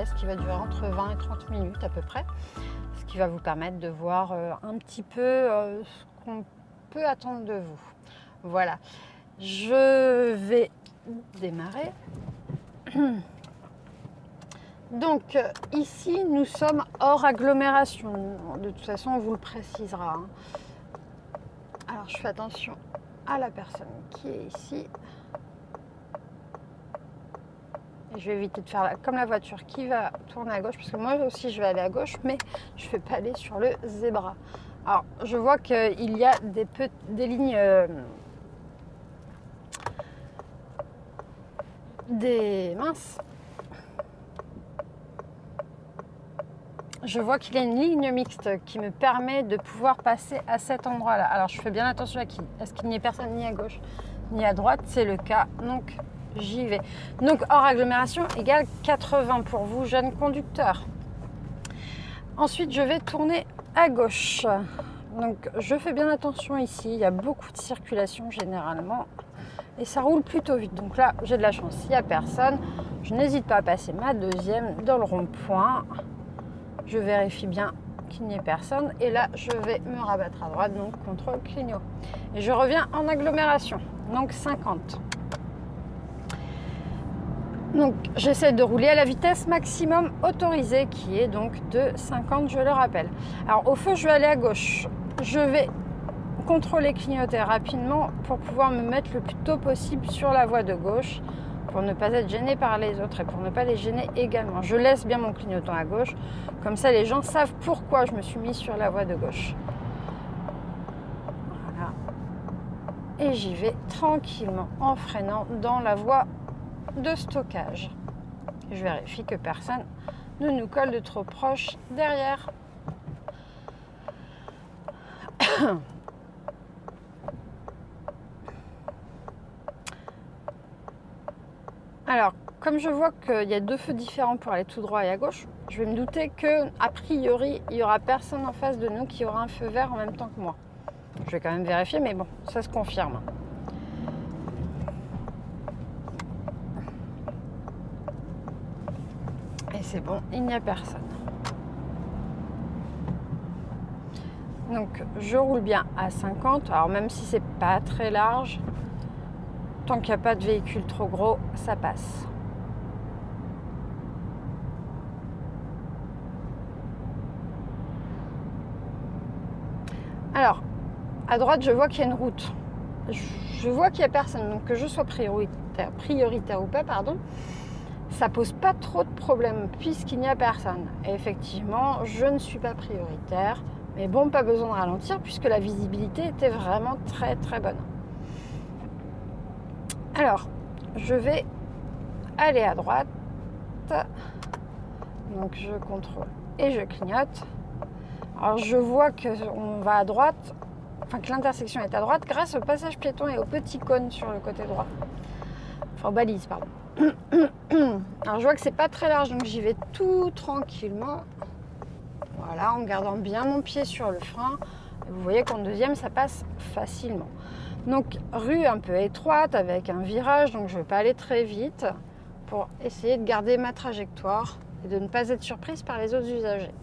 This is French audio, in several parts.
test qui va durer entre 20 et 30 minutes à peu près, ce qui va vous permettre de voir un petit peu ce qu'on peut attendre de vous. Voilà, je vais démarrer. Donc ici nous sommes hors agglomération, de toute façon on vous le précisera. Alors je fais attention à la personne qui est ici. Et je vais éviter de faire comme la voiture qui va tourner à gauche, parce que moi aussi je vais aller à gauche, mais je ne vais pas aller sur le zébra. Alors je vois qu'il y a des lignes, je vois qu'il y a une ligne mixte qui me permet de pouvoir passer à cet endroit-là. Alors je fais bien attention à ce qu'il n'y ait personne ni à gauche ni à droite, c'est le cas, donc j'y vais. Donc hors agglomération égale 80 pour vous, jeunes conducteurs. Ensuite je vais tourner à gauche. Donc je fais bien attention ici, il y a beaucoup de circulation généralement et ça roule plutôt vite. Donc là j'ai de la chance, il n'y a personne. Je n'hésite pas à passer ma deuxième dans le rond-point. Je vérifie bien qu'il n'y ait personne. Et là, je vais me rabattre à droite, donc contrôle clignot. Et je reviens en agglomération, donc 50. Donc, j'essaie de rouler à la vitesse maximum autorisée, qui est donc de 50, je le rappelle. Alors, au feu, je vais aller à gauche. Je vais contrôler clignoter rapidement pour pouvoir me mettre le plus tôt possible sur la voie de gauche, pour ne pas être gêné par les autres et pour ne pas les gêner également. Je laisse bien mon clignotant à gauche, comme ça les gens savent pourquoi je me suis mis sur la voie de gauche. Voilà. Et j'y vais tranquillement en freinant dans la voie de stockage. Je vérifie que personne ne nous colle de trop proche derrière. Alors, comme je vois qu'il y a deux feux différents pour aller tout droit et à gauche, je vais me douter que, a priori, il n'y aura personne en face de nous qui aura un feu vert en même temps que moi. Je vais quand même vérifier, mais bon, ça se confirme. Et c'est bon, il n'y a personne. Donc, je roule bien à 50. Alors, même si c'est pas très large, tant qu'il n'y a pas de véhicule trop gros, ça passe. Alors, à droite, je vois qu'il y a une route. Je vois qu'il n'y a personne. Donc, que je sois prioritaire ou pas, pardon, ça pose pas trop de problèmes puisqu'il n'y a personne. Et effectivement, je ne suis pas prioritaire. Mais bon, pas besoin de ralentir puisque la visibilité était vraiment très très bonne. Alors, je vais aller à droite. Donc, je contrôle et je clignote. Alors, je vois qu'on va à droite, enfin que l'intersection est à droite grâce au passage piéton et au petit cône sur le côté droit. Enfin, aux balises, pardon. Alors, je vois que c'est pas très large, donc j'y vais tout tranquillement. Voilà, en gardant bien mon pied sur le frein. Et vous voyez qu'en deuxième, ça passe facilement. Donc, rue un peu étroite avec un virage, donc je ne vais pas aller très vite pour essayer de garder ma trajectoire et de ne pas être surprise par les autres usagers.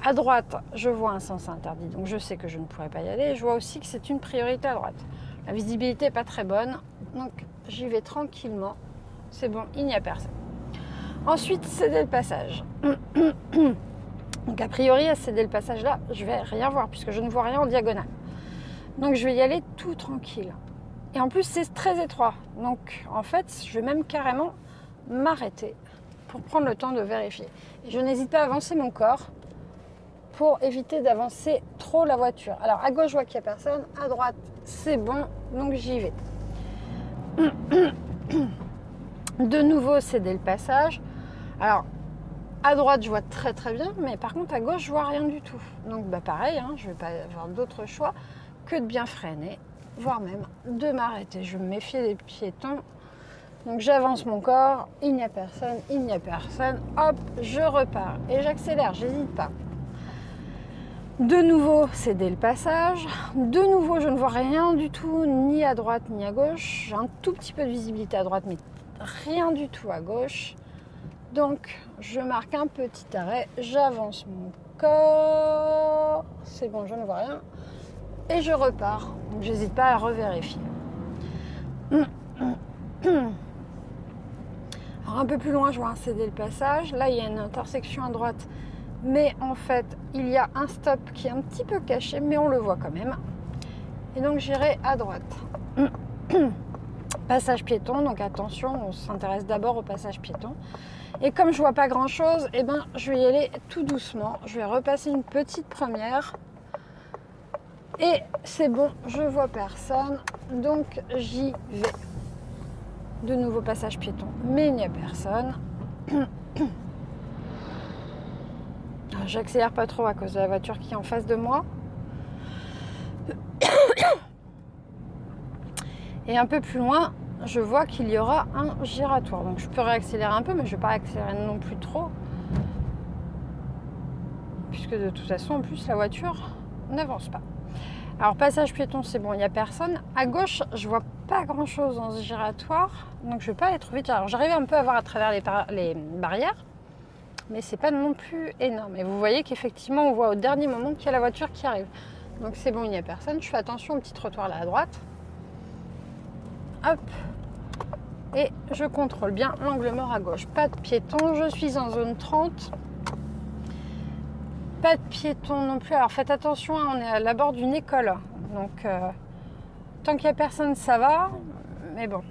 À droite, je vois un sens interdit, donc je sais que je ne pourrai pas y aller. Je vois aussi que c'est une priorité à droite. La visibilité n'est pas très bonne, donc j'y vais tranquillement. C'est bon, il n'y a personne. Ensuite, céder le passage. Donc a priori, à céder le passage là, je vais rien voir puisque je ne vois rien en diagonale. Donc je vais y aller tout tranquille. Et en plus, c'est très étroit. Donc en fait, je vais même carrément m'arrêter pour prendre le temps de vérifier. Et je n'hésite pas à avancer mon corps pour éviter d'avancer trop la voiture. Alors à gauche, je vois qu'il n'y a personne. À droite, c'est bon. Donc j'y vais. De nouveau, céder le passage. Alors, à droite, je vois très très bien, mais par contre, à gauche, je vois rien du tout. Donc, pareil, hein, je ne vais pas avoir d'autre choix que de bien freiner, voire même de m'arrêter. Je me méfie des piétons. Donc, j'avance mon corps, il n'y a personne, hop, je repars et j'accélère, j'hésite pas. De nouveau, céder le passage. De nouveau, je ne vois rien du tout, ni à droite ni à gauche. J'ai un tout petit peu de visibilité à droite, mais rien du tout à gauche. Donc, je marque un petit arrêt, j'avance mon corps, c'est bon, je ne vois rien, et je repars. Donc, j'hésite pas à revérifier. Alors, un peu plus loin, je vois un céder le passage. Là, il y a une intersection à droite, mais en fait, il y a un stop qui est un petit peu caché, mais on le voit quand même. Et donc, j'irai à droite. Passage piéton, donc attention, on s'intéresse d'abord au passage piéton. Et comme je vois pas grand chose, eh ben, je vais y aller tout doucement. Je vais repasser une petite première. Et c'est bon, je vois personne. Donc j'y vais. De nouveau passage piéton, mais il n'y a personne. J'accélère pas trop à cause de la voiture qui est en face de moi. Et un peu plus loin, je vois qu'il y aura un giratoire. Donc je peux réaccélérer un peu, mais je ne vais pas accélérer non plus trop. Puisque de toute façon, en plus, la voiture n'avance pas. Alors passage piéton, c'est bon, il n'y a personne. À gauche, je vois pas grand chose dans ce giratoire. Donc je ne vais pas aller trop vite. Alors j'arrive un peu à voir à travers les barrières. Mais c'est pas non plus énorme. Et vous voyez qu'effectivement, on voit au dernier moment qu'il y a la voiture qui arrive. Donc c'est bon, il n'y a personne. Je fais attention au petit trottoir là à droite. Hop. Et je contrôle bien l'angle mort à gauche. Pas de piéton, je suis en zone 30. Pas de piéton non plus. Alors faites attention, on est à l'abord d'une école. Donc tant qu'il n'y a personne, ça va. Mais bon.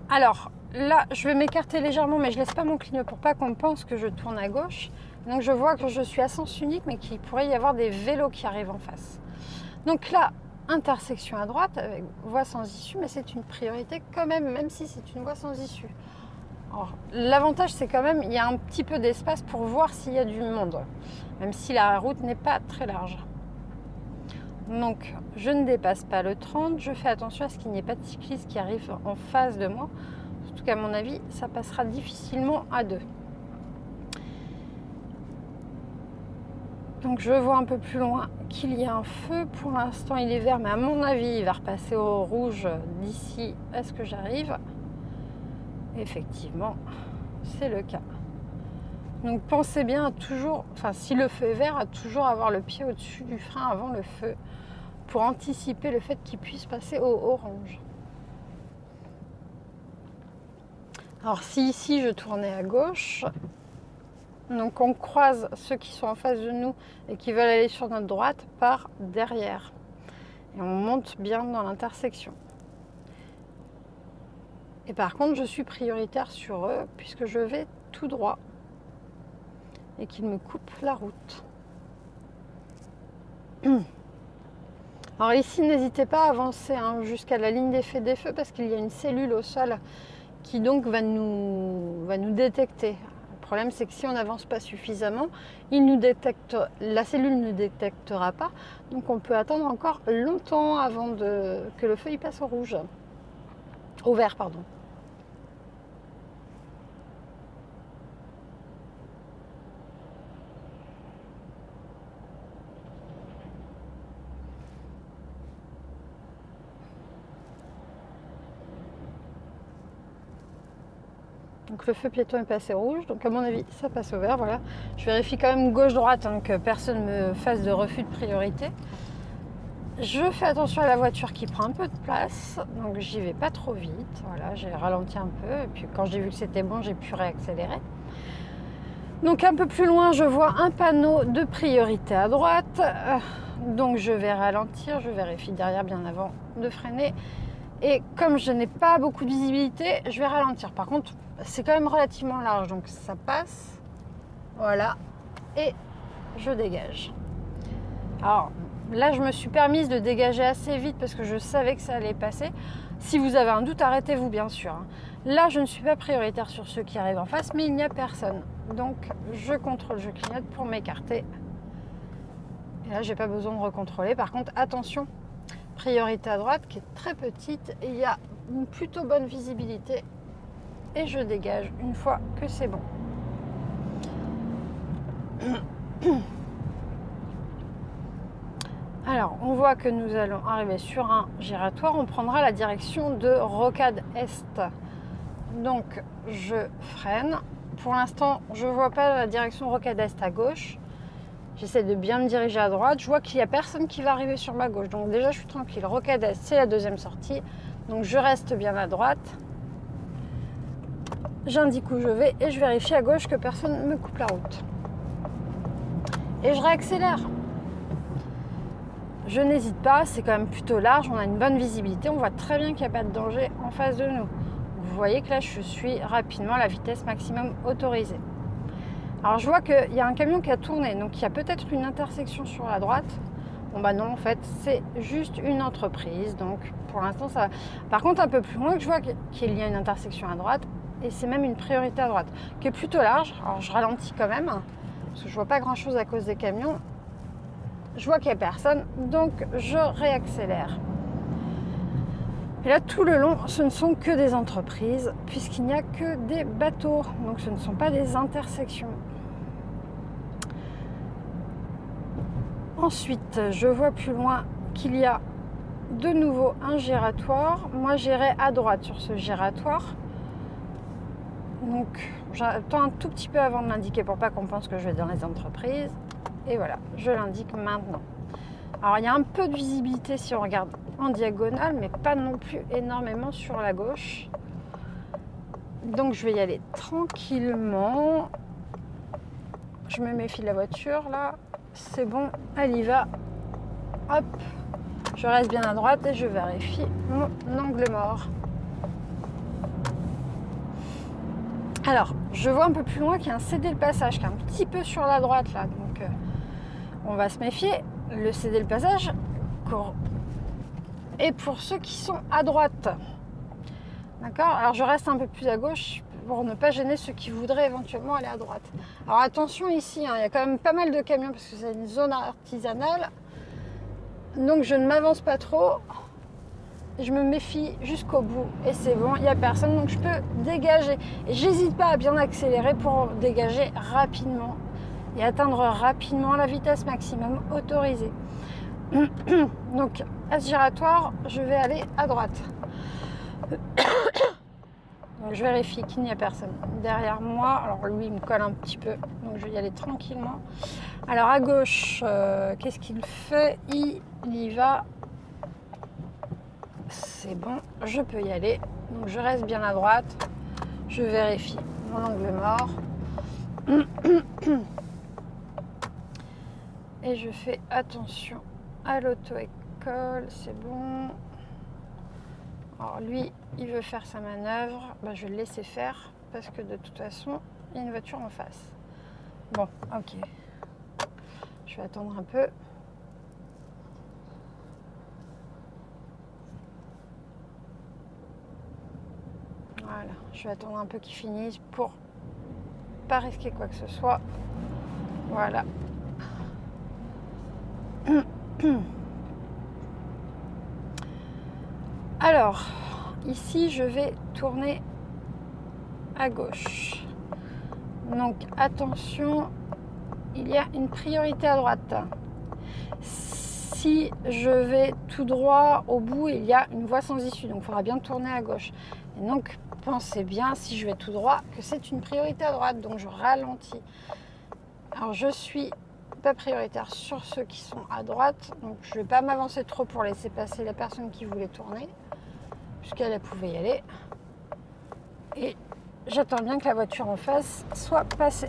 Alors là, je vais m'écarter légèrement, mais je laisse pas mon clignot pour pas qu'on pense que je tourne à gauche. Donc je vois que je suis à sens unique, mais qu'il pourrait y avoir des vélos qui arrivent en face. Donc là, intersection à droite avec voie sans issue, mais c'est une priorité quand même si c'est une voie sans issue. Alors, l'avantage, c'est quand même il y a un petit peu d'espace pour voir s'il y a du monde, même si la route n'est pas très large. Donc, je ne dépasse pas le 30, je fais attention à ce qu'il n'y ait pas de cycliste qui arrive en face de moi, surtout qu'à mon avis, ça passera difficilement à deux. Donc je vois un peu plus loin qu'il y a un feu. Pour l'instant, il est vert, mais à mon avis, il va repasser au rouge d'ici à ce que j'arrive. Effectivement, c'est le cas. Donc pensez bien à toujours, enfin si le feu est vert, à toujours avoir le pied au-dessus du frein avant le feu pour anticiper le fait qu'il puisse passer au orange. Alors si ici je tournais à gauche, donc on croise ceux qui sont en face de nous et qui veulent aller sur notre droite par derrière. Et on monte bien dans l'intersection. Et par contre, je suis prioritaire sur eux puisque je vais tout droit et qu'ils me coupent la route. Alors ici, n'hésitez pas à avancer jusqu'à la ligne d'effet des feux parce qu'il y a une cellule au sol qui donc va nous détecter. Le problème, c'est que si on n'avance pas suffisamment, la cellule ne détectera pas. Donc on peut attendre encore longtemps avant que le feu y passe au rouge. Au vert, pardon. Donc le feu piéton est passé rouge, donc à mon avis ça passe au vert, voilà. Je vérifie quand même gauche-droite, que personne ne me fasse de refus de priorité. Je fais attention à la voiture qui prend un peu de place, donc j'y vais pas trop vite, voilà, j'ai ralenti un peu, et puis quand j'ai vu que c'était bon, j'ai pu réaccélérer. Donc un peu plus loin, je vois un panneau de priorité à droite, donc je vais ralentir, je vérifie derrière bien avant de freiner. Et comme je n'ai pas beaucoup de visibilité, je vais ralentir. Par contre, c'est quand même relativement large, donc ça passe. Voilà. Et je dégage. Alors là, je me suis permise de dégager assez vite parce que je savais que ça allait passer. Si vous avez un doute, arrêtez-vous bien sûr. Là, je ne suis pas prioritaire sur ceux qui arrivent en face, mais il n'y a personne. Donc, je contrôle, je clignote pour m'écarter. Et là, j'ai pas besoin de recontrôler. Par contre, attention. Priorité à droite qui est très petite et il y a une plutôt bonne visibilité et je dégage une fois que c'est bon. Alors on voit que nous allons arriver sur un giratoire, on prendra la direction de Rocade Est. Donc je freine pour l'instant, je ne vois pas la direction Rocade Est à gauche. J'essaie de bien me diriger à droite. Je vois qu'il n'y a personne qui va arriver sur ma gauche. Donc déjà, je suis tranquille. Rocade Est, c'est la deuxième sortie. Donc je reste bien à droite. J'indique où je vais et je vérifie à gauche que personne ne me coupe la route. Et je réaccélère. Je n'hésite pas, c'est quand même plutôt large, on a une bonne visibilité, on voit très bien qu'il n'y a pas de danger en face de nous. Vous voyez que là, je suis rapidement à la vitesse maximum autorisée. Alors je vois qu'il y a un camion qui a tourné, donc il y a peut-être une intersection sur la droite. Bon bah non, en fait, c'est juste une entreprise, donc pour l'instant ça va. Par contre, un peu plus loin, je vois qu'il y a une intersection à droite, et c'est même une priorité à droite, qui est plutôt large. Alors je ralentis quand même, parce que je vois pas grand-chose à cause des camions. Je vois qu'il n'y a personne, donc je réaccélère. Et là, tout le long, ce ne sont que des entreprises, puisqu'il n'y a que des bateaux. Donc ce ne sont pas des intersections. Ensuite, je vois plus loin qu'il y a de nouveau un giratoire. Moi, j'irai à droite sur ce giratoire. Donc, j'attends un tout petit peu avant de l'indiquer pour pas qu'on pense que je vais dans les entreprises. Et voilà, je l'indique maintenant. Alors, il y a un peu de visibilité si on regarde en diagonale, mais pas non plus énormément sur la gauche. Donc, je vais y aller tranquillement. Je me méfie de la voiture, là. C'est bon, elle y va. Hop, je reste bien à droite et je vérifie mon angle mort. Alors, je vois un peu plus loin qu'il y a un cédé le passage qui est un petit peu sur la droite, là. Donc, on va se méfier. Le cédé le passage et pour ceux qui sont à droite. D'accord? Alors, je reste un peu plus à gauche pour ne pas gêner ceux qui voudraient éventuellement aller à droite. Alors, attention ici, hein, il y a quand même pas mal de camions parce que c'est une zone artisanale. Donc, je ne m'avance pas trop. Je me méfie jusqu'au bout et c'est bon, il n'y a personne, donc je peux dégager. Et j'hésite pas à bien accélérer pour dégager rapidement et atteindre rapidement la vitesse maximum autorisée. Donc, à ce giratoire, je vais aller à droite. Donc, je vérifie qu'il n'y a personne derrière moi. Alors, lui, il me colle un petit peu, donc je vais y aller tranquillement. Alors, à gauche, qu'est-ce qu'il fait? Il y va. C'est bon, je peux y aller. Donc, je reste bien à droite. Je vérifie mon angle mort. Et je fais attention à l'auto-école, c'est bon. Alors lui, il veut faire sa manœuvre, je vais le laisser faire parce que de toute façon, il y a une voiture en face. Bon, ok. Je vais attendre un peu. Voilà, je vais attendre un peu qu'il finisse pour pas risquer quoi que ce soit. Voilà. Alors, ici, je vais tourner à gauche. Donc, attention, il y a une priorité à droite. Si je vais tout droit au bout, il y a une voie sans issue. Donc, il faudra bien tourner à gauche. Et donc, pensez bien, si je vais tout droit, que c'est une priorité à droite. Donc, je ralentis. Alors, je suis pas prioritaire sur ceux qui sont à droite, donc je vais pas m'avancer trop pour laisser passer la personne qui voulait tourner puisqu'elle pouvait y aller, et j'attends bien que la voiture en face soit passée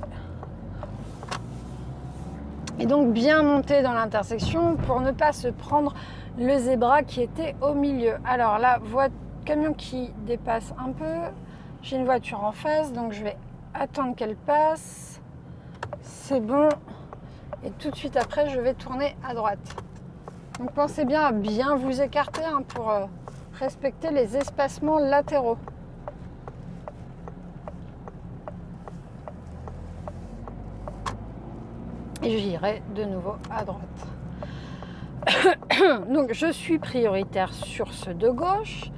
et donc bien monter dans l'intersection pour ne pas se prendre le zébra qui était au milieu. Alors là, camion qui dépasse un peu, j'ai une voiture en face, donc je vais attendre qu'elle passe. C'est bon. Et tout de suite après, je vais tourner à droite. Donc pensez bien à bien vous écarter pour respecter les espacements latéraux. Et j'irai de nouveau à droite. Donc je suis prioritaire sur ceux de gauche.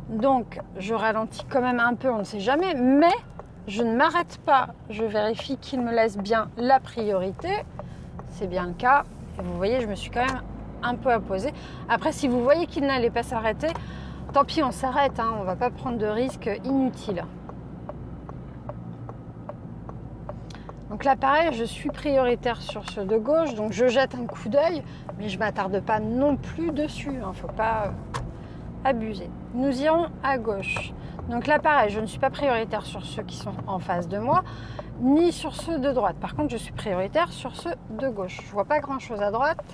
Donc je ralentis quand même un peu, on ne sait jamais. Mais je ne m'arrête pas. Je vérifie qu'il me laisse bien la priorité. C'est bien le cas. Et vous voyez, je me suis quand même un peu imposée. Après, si vous voyez qu'il n'allait pas s'arrêter, tant pis, on s'arrête. On ne va pas prendre de risques inutiles. Donc là, pareil, je suis prioritaire sur ceux de gauche, donc je jette un coup d'œil, mais je ne m'attarde pas non plus dessus, il ne faut pas abuser. Nous irons à gauche. Donc là, pareil, je ne suis pas prioritaire sur ceux qui sont en face de moi, ni sur ceux de droite. Par contre, je suis prioritaire sur ceux de gauche. Je ne vois pas grand-chose à droite,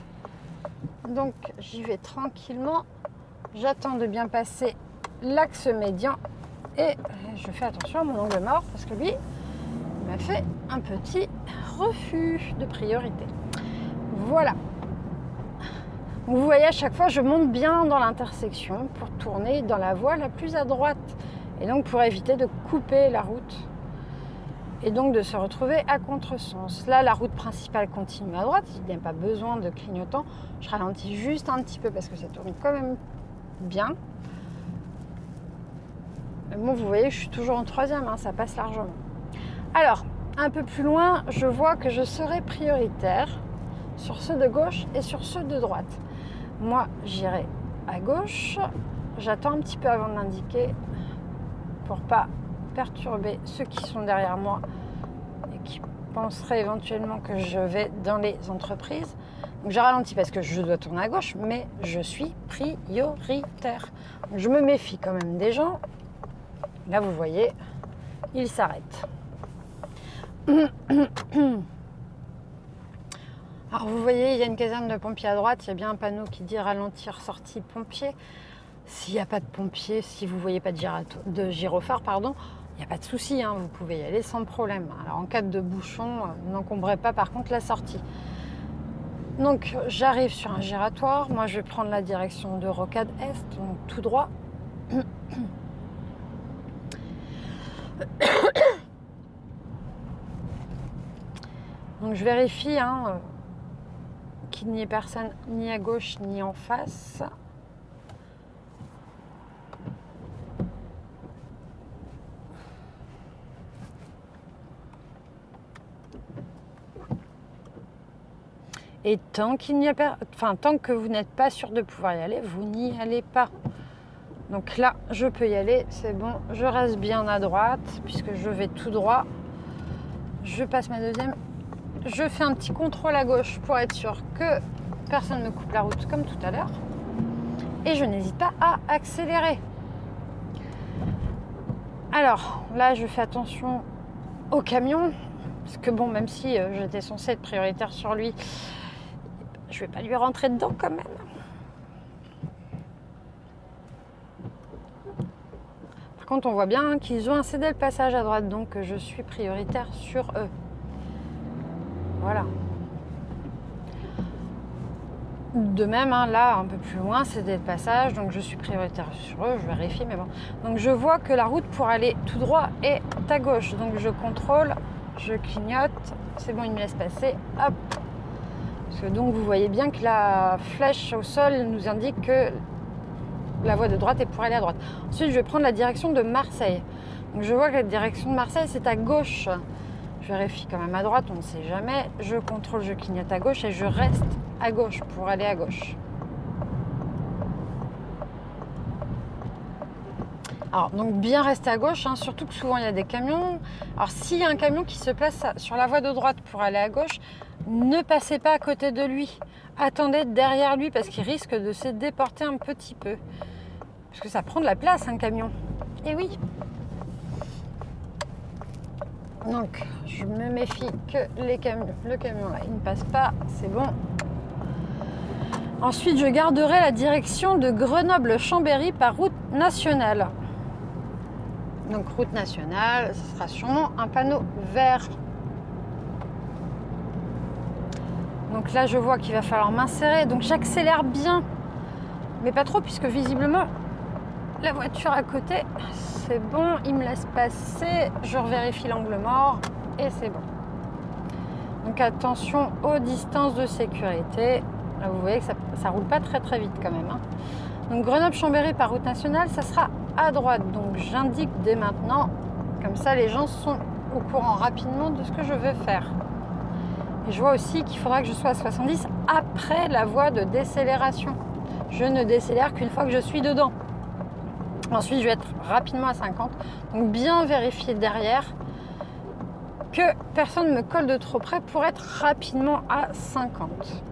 donc j'y vais tranquillement. J'attends de bien passer l'axe médian et je fais attention à mon angle mort parce que lui, il m'a fait un petit refus de priorité. Voilà. Vous voyez, à chaque fois, je monte bien dans l'intersection pour tourner dans la voie la plus à droite. Et donc, pour éviter de couper la route et donc de se retrouver à contresens. Là, la route principale continue à droite. Il n'y a pas besoin de clignotant. Je ralentis juste un petit peu parce que ça tourne quand même bien. Mais bon, vous voyez, je suis toujours en troisième, hein, ça passe largement. Alors, un peu plus loin, je vois que je serai prioritaire sur ceux de gauche et sur ceux de droite. Moi, j'irai à gauche. J'attends un petit peu avant d'indiquer pour pas perturber ceux qui sont derrière moi et qui penseraient éventuellement que je vais dans les entreprises. Donc, je ralentis parce que je dois tourner à gauche, mais je suis prioritaire. Donc, je me méfie quand même des gens. Là, vous voyez, ils s'arrêtent. Alors vous voyez, il y a une caserne de pompiers à droite, il y a bien un panneau qui dit ralentir, sortie pompier. S'il n'y a pas de pompiers, si vous ne voyez pas de gyrophare, pardon, il n'y a pas de souci, hein, vous pouvez y aller sans problème. Alors en cas de bouchon, n'encombrez pas par contre la sortie. Donc j'arrive sur un giratoire, moi je vais prendre la direction de Rocade Est, donc tout droit. Donc je vérifie qu'il n'y ait personne ni à gauche ni en face. Et tant qu'il n'y a pas, tant que vous n'êtes pas sûr de pouvoir y aller, vous n'y allez pas. Donc là, je peux y aller, c'est bon, je reste bien à droite puisque je vais tout droit. Je passe ma deuxième. Je fais un petit contrôle à gauche pour être sûr que personne ne me coupe la route comme tout à l'heure. Et je n'hésite pas à accélérer. Alors là, je fais attention au camion. Parce que bon, même si j'étais censée être prioritaire sur lui, je ne vais pas lui rentrer dedans quand même. Par contre, on voit bien qu'ils ont incédé le passage à droite, donc je suis prioritaire sur eux. Voilà. De même, là, un peu plus loin, c'était le passage, donc je suis prioritaire sur eux, je vérifie, mais bon. Donc je vois que la route pour aller tout droit est à gauche, donc je contrôle, je clignote, c'est bon, il me laisse passer, hop. Parce que donc vous voyez bien que la flèche au sol nous indique que la voie de droite est pour aller à droite. Ensuite, je vais prendre la direction de Marseille. Donc je vois que la direction de Marseille, c'est à gauche. Je vérifie quand même à droite, on ne sait jamais. Je contrôle, je clignote à gauche et je reste à gauche pour aller à gauche. Alors, donc bien rester à gauche, surtout que souvent il y a des camions. Alors, s'il y a un camion qui se place sur la voie de droite pour aller à gauche, ne passez pas à côté de lui. Attendez derrière lui parce qu'il risque de se déporter un petit peu. Parce que ça prend de la place, un camion. Et oui. Donc, je me méfie que le camion là, il ne passe pas, c'est bon. Ensuite, je garderai la direction de Grenoble-Chambéry par route nationale. Donc, route nationale, ce sera sûrement un panneau vert. Donc là, je vois qu'il va falloir m'insérer. Donc, j'accélère bien, mais pas trop, puisque visiblement, la voiture à côté, c'est bon, il me laisse passer. Je revérifie l'angle mort et c'est bon. Donc, attention aux distances de sécurité. Là, vous voyez que ça roule pas très très vite quand même. Donc, Grenoble-Chambéry par route nationale, ça sera à droite. Donc, j'indique dès maintenant. Comme ça, les gens sont au courant rapidement de ce que je veux faire. Et je vois aussi qu'il faudra que je sois à 70 après la voie de décélération. Je ne décélère qu'une fois que je suis dedans. Ensuite, je vais être rapidement à 50. Donc, bien vérifier derrière que personne ne me colle de trop près pour être rapidement à 50.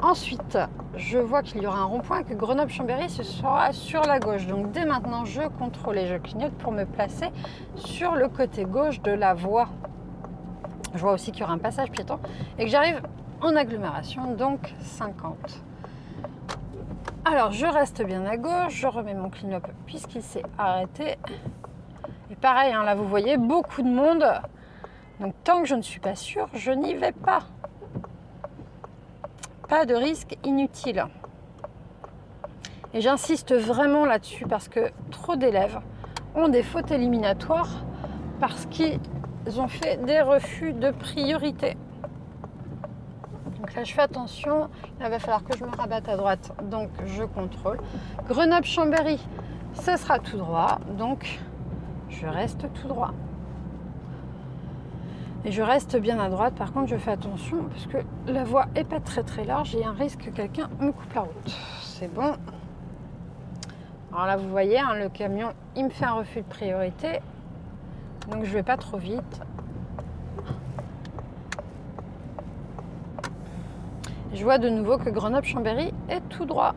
Ensuite, je vois qu'il y aura un rond-point et que Grenoble-Chambéry, ce sera sur la gauche. Donc dès maintenant, je contrôle et je clignote pour me placer sur le côté gauche de la voie. Je vois aussi qu'il y aura un passage piéton et que j'arrive en agglomération, donc 50. Alors, je reste bien à gauche, je remets mon clignote puisqu'il s'est arrêté. Et pareil, hein, là, vous voyez, beaucoup de monde. Donc, tant que je ne suis pas sûre, je n'y vais pas. Pas de risque inutile. Et j'insiste vraiment là-dessus parce que trop d'élèves ont des fautes éliminatoires parce qu'ils ont fait des refus de priorité. Donc là, je fais attention. Là, il va falloir que je me rabatte à droite. Donc, je contrôle. Grenoble-Chambéry, ce sera tout droit. Donc, je reste tout droit. Et je reste bien à droite. Par contre, je fais attention parce que la voie n'est pas très large et il y a un risque que quelqu'un me coupe la route. C'est bon. Alors là, vous voyez, hein, le camion, il me fait un refus de priorité. Donc, je ne vais pas trop vite. Je vois de nouveau que Grenoble-Chambéry est tout droit.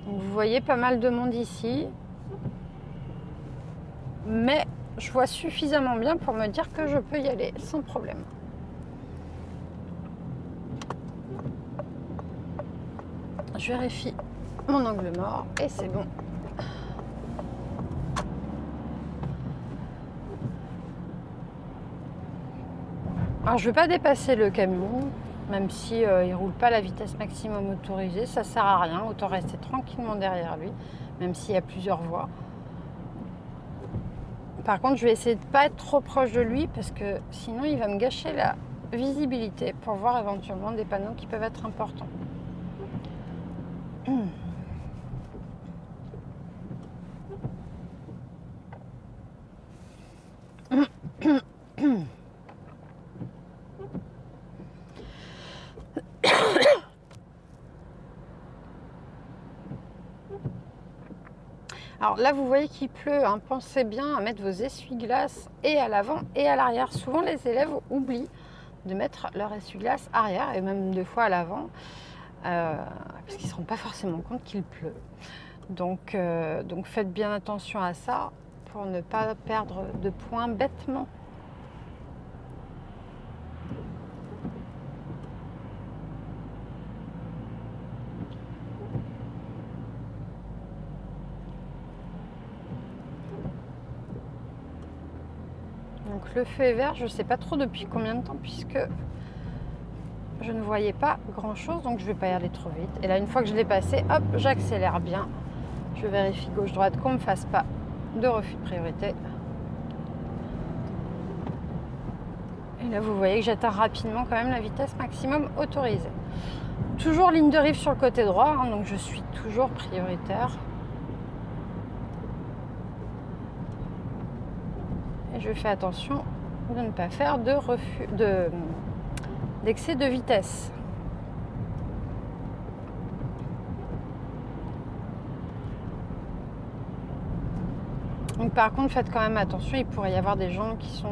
Donc vous voyez pas mal de monde ici. Mais je vois suffisamment bien pour me dire que je peux y aller sans problème. Je vérifie mon angle mort et c'est bon. Alors je ne vais pas dépasser le camion, même si il ne roule pas à la vitesse maximum autorisée, ça ne sert à rien, autant rester tranquillement derrière lui, même s'il y a plusieurs voies. Par contre, je vais essayer de ne pas être trop proche de lui parce que sinon il va me gâcher la visibilité pour voir éventuellement des panneaux qui peuvent être importants. Alors là, vous voyez qu'il pleut, hein. Pensez bien à mettre vos essuie-glaces et à l'avant et à l'arrière. Souvent, les élèves oublient de mettre leur essuie-glace arrière et même deux fois à l'avant parce qu'ils ne se rendent pas forcément compte qu'il pleut. Donc faites bien attention à ça pour ne pas perdre de points bêtement. Donc le feu est vert, je ne sais pas trop depuis combien de temps puisque je ne voyais pas grand chose, donc je ne vais pas y aller trop vite. Et là, une fois que je l'ai passé, hop, j'accélère bien. Je vérifie gauche-droite qu'on ne me fasse pas de refus de priorité. Et là, vous voyez que j'atteins rapidement quand même la vitesse maximum autorisée. Toujours ligne de rive sur le côté droit, hein, donc je suis toujours prioritaire. Et je fais attention de ne pas faire de refus d'excès de vitesse. Donc par contre, faites quand même attention, il pourrait y avoir des gens qui sont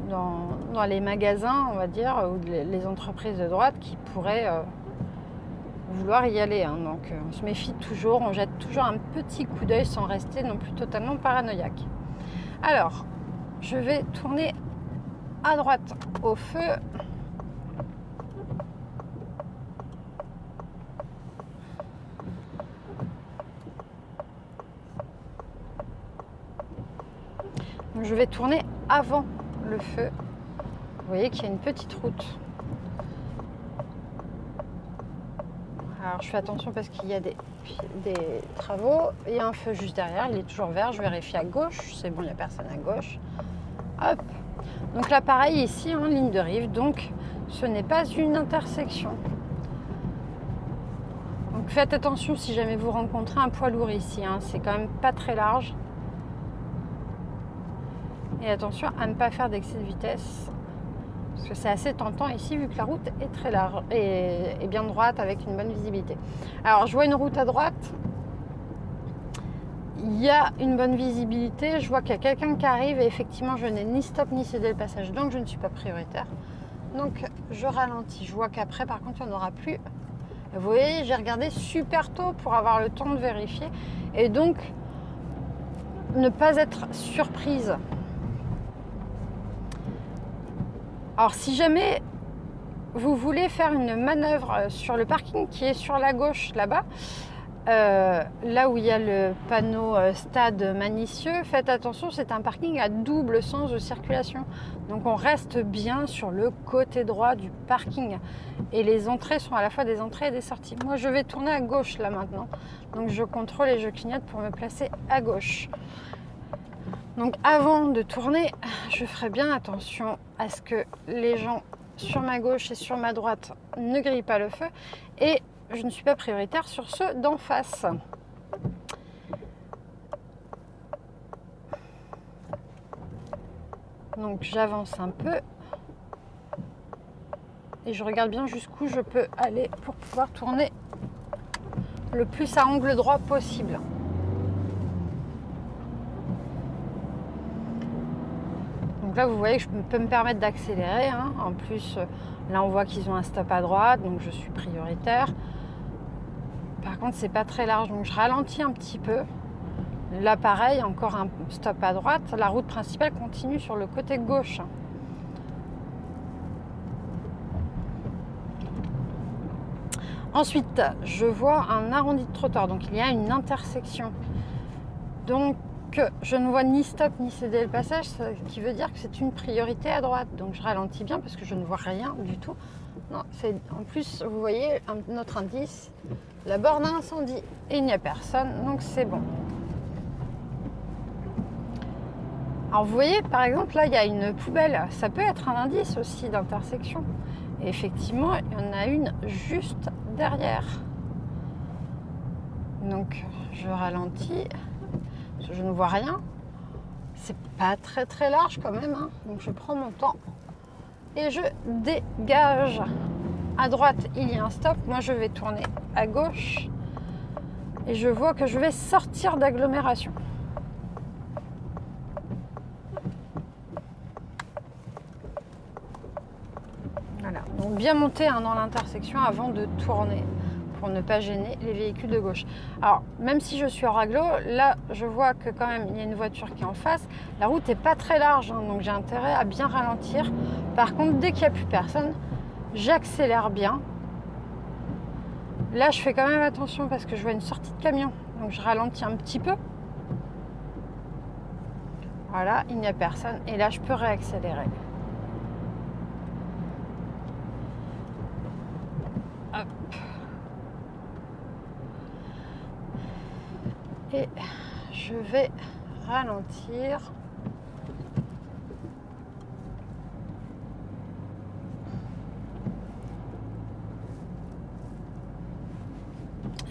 dans les magasins, on va dire, ou les entreprises de droite qui pourraient vouloir y aller. Hein. Donc on se méfie toujours, on jette toujours un petit coup d'œil sans rester non plus totalement paranoïaque. Alors, je vais tourner à droite au feu. Donc, je vais tourner avant le feu. Vous voyez qu'il y a une petite route. Alors, je fais attention parce qu'il y a des travaux. Il y a un feu juste derrière, il est toujours vert. Je vérifie à gauche. C'est bon, il n'y a personne à gauche. Hop. Donc là, pareil, ici, en ligne de rive. Donc, ce n'est pas une intersection. Donc, faites attention si jamais vous rencontrez un poids lourd ici. Hein. C'est quand même pas très large. Et attention à ne pas faire d'excès de vitesse. Parce que c'est assez tentant ici vu que la route est très large et bien droite avec une bonne visibilité. Alors je vois une route à droite. Il y a une bonne visibilité. Je vois qu'il y a quelqu'un qui arrive et effectivement je n'ai ni stop ni cédé le passage. Donc je ne suis pas prioritaire. Donc je ralentis. Je vois qu'après par contre il n'y en aura plus. Vous voyez, j'ai regardé super tôt pour avoir le temps de vérifier. Et donc ne pas être surprise. Alors si jamais vous voulez faire une manœuvre sur le parking qui est sur la gauche là-bas, là où il y a le panneau stade Manicieux, faites attention, c'est un parking à double sens de circulation. Donc on reste bien sur le côté droit du parking. Et les entrées sont à la fois des entrées et des sorties. Moi je vais tourner à gauche là maintenant. Donc je contrôle et je clignote pour me placer à gauche. Donc avant de tourner, je ferai bien attention à ce que les gens sur ma gauche et sur ma droite ne grillent pas le feu. Et je ne suis pas prioritaire sur ceux d'en face. Donc j'avance un peu. Et je regarde bien jusqu'où je peux aller pour pouvoir tourner le plus à angle droit possible. Donc là, vous voyez que je peux me permettre d'accélérer. Hein. En plus, là, on voit qu'ils ont un stop à droite, donc je suis prioritaire. Par contre, c'est pas très large, donc je ralentis un petit peu. Là, pareil, encore un stop à droite. La route principale continue sur le côté gauche. Ensuite, je vois un arrondi de trottoir, donc il y a une intersection. Donc, je ne vois ni stop ni céder le passage, ce qui veut dire que c'est une priorité à droite. Donc, je ralentis bien parce que je ne vois rien du tout. Non, en plus, vous voyez notre indice, la borne à incendie. Et il n'y a personne, donc c'est bon. Alors, vous voyez, par exemple, là, il y a une poubelle. Ça peut être un indice aussi d'intersection. Et effectivement, il y en a une juste derrière. Donc, je ralentis. Je ne vois rien. C'est pas très très large quand même. Hein. Donc, je prends mon temps. Et je dégage. À droite, il y a un stop. Moi, je vais tourner à gauche. Et je vois que je vais sortir d'agglomération. Voilà. Donc, bien monter dans l'intersection avant de tourner pour ne pas gêner les véhicules de gauche. Alors, même si je suis hors agglo, là, je vois que quand même, il y a une voiture qui est en face. La route n'est pas très large, hein, donc j'ai intérêt à bien ralentir. Par contre, dès qu'il n'y a plus personne, j'accélère bien. Là, je fais quand même attention parce que je vois une sortie de camion. Donc, je ralentis un petit peu. Voilà, il n'y a personne. Et là, je peux réaccélérer. Hop. Et je vais ralentir.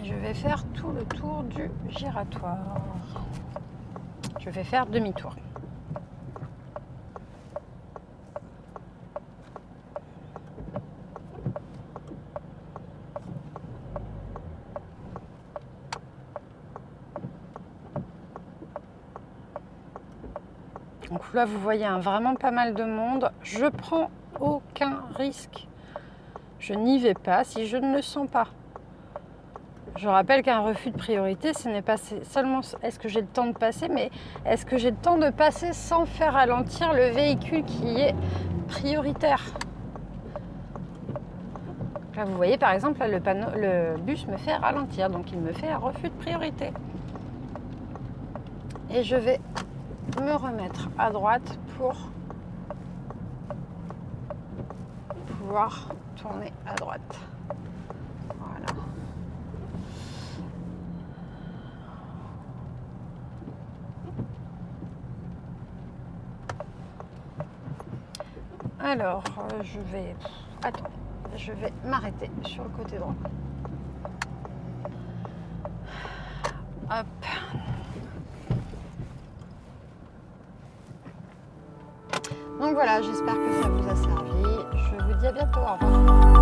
Je vais faire tout le tour du giratoire. Je vais faire demi-tour. Donc là, vous voyez vraiment pas mal de monde. Je prends aucun risque. Je n'y vais pas si je ne le sens pas. Je rappelle qu'un refus de priorité, ce n'est pas seulement est-ce que j'ai le temps de passer, mais est-ce que j'ai le temps de passer sans faire ralentir le véhicule qui est prioritaire. Là, vous voyez par exemple, là, le bus me fait ralentir, donc il me fait un refus de priorité. Et je vais me remettre à droite pour pouvoir tourner à droite. Voilà. Alors, je vais m'arrêter sur le côté droit. Hop. Donc voilà, j'espère que ça vous a servi. dis à bientôt, au revoir.